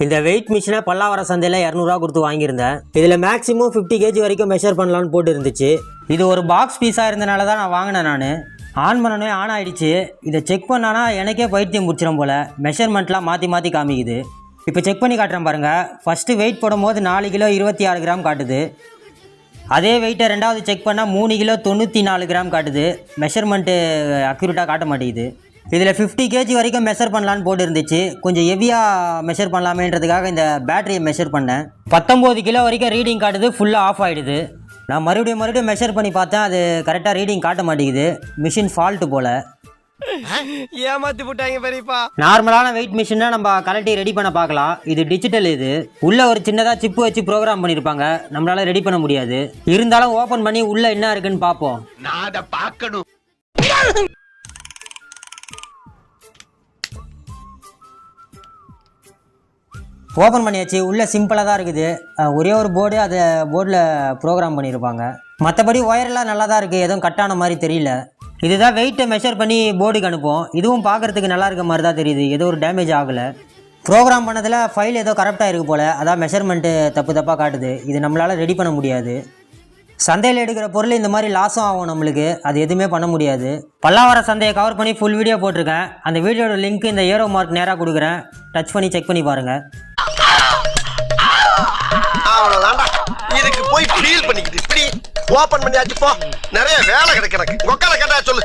இந்த வெயிட் மிஷினை பல்லாவரம் சந்தையில் 200 ரூபா கொடுத்து வாங்கியிருந்தேன். இதில் மேக்ஸிமம் 50 kg வரைக்கும் மெஷர் பண்ணலான்னு போட்டு இருந்துச்சு. இது ஒரு பாக்ஸ் பீஸாக இருந்தனால தான் நான் வாங்கினேன். நான் ஆன் பண்ணனே ஆன் ஆகிடுச்சு. இதை செக் பண்ணானா எனக்கே பைத்தியம் பிடிச்சிடும் போல். மெஷர்மெண்ட்லாம் மாற்றி காமிக்குது. இப்போ செக் பண்ணி காட்டுறேன் பாருங்கள். ஃபஸ்ட்டு வெயிட் போடும்போது 4 கிலோ 26 கிராம் காட்டுது. அதே வெயிட்டை ரெண்டாவது செக் பண்ணால் 3 கிலோ 94 கிராம் காட்டுது. மெஷர்மெண்ட்டு அக்யூரேட்டாக காட்ட மாட்டேங்குது. இதில் 50 kg வரைக்கும் மெஷர் பண்ணலான்னு போட்டு இருந்துச்சு. கொஞ்சம் ஹெவியாக மெஷர் பண்ணலாமேன்றதுக்காக இந்த பேட்டரியை மெஷர் பண்ணேன். 19 கிலோ வரைக்கும் ரீடிங் காட்டுது. ஃபுல்லாக ஆஃப் ஆகிடுது. நான் மறுபடியும் மெஷர் பண்ணி பார்த்தேன். அது கரெக்டாக ரீடிங் காட்ட மாட்டேங்குது. மிஷின் ஃபால்ட்டு போல். ஏமாத்தி போட்டாங்க பெரியப்பா. நார்மலான வெயிட் மிஷினை நம்ம கலட்டி ரெடி பண்ண பார்க்கலாம். இது டிஜிட்டல். இது உள்ள ஒரு சின்னதாக சிப்பு வச்சு ப்ரோக்ராம் பண்ணியிருப்பாங்க. நம்மளால ரெடி பண்ண முடியாது. இருந்தாலும் ஓப்பன் பண்ணி உள்ள என்ன இருக்குன்னு பார்ப்போம். நான் அதை பார்க்கணும். ஓப்பன் பண்ணியாச்சு. உள்ளே சிம்பிளாக தான் இருக்குது. ஒரே ஒரு போர்டு, அதை போர்டில் ப்ரோக்ராம் பண்ணியிருப்பாங்க. மற்றபடி ஒயரெல்லாம் நல்லா தான் இருக்குது. எதுவும் கட்டான மாதிரி தெரியல. இதுதான் வெயிட்டை மெஷர் பண்ணி போர்டுக்கு அனுப்போம். இதுவும் பார்க்குறதுக்கு நல்லா இருக்க மாதிரி தான் தெரியுது. ஏதோ ஒரு டேமேஜ் ஆகலை. ப்ரோக்ராம் பண்ணதில் ஃபைல் ஏதோ கரெக்டாக இருக்குது போல். அதான் மெஷர்மெண்ட்டு தப்பாக காட்டுது. இது நம்மளால் ரெடி பண்ண முடியாது. சந்தையில் எடுக்கிற பொருள் இந்த மாதிரி லாஸும் ஆகும் நம்மளுக்கு. அது எதுவுமே பண்ண முடியாது. பல்லாவரம் சந்தையை கவர் பண்ணி ஃபுல் வீடியோ போட்டிருக்கேன். அந்த வீடியோட லிங்க் இந்த ஏரோ மார்க் நேராக கொடுக்குறேன். டச் பண்ணி செக் பண்ணி பாருங்கள். அவ்வளவுதான்டா. இதுக்கு போய் ஃபீல் பண்ணிக்கிட்டு இப்படி ஓபன் பண்ணியாச்சு போ. நிறைய வேலை கிடைக்கு எனக்கு. உட்கார கேட்டா சொல்லு.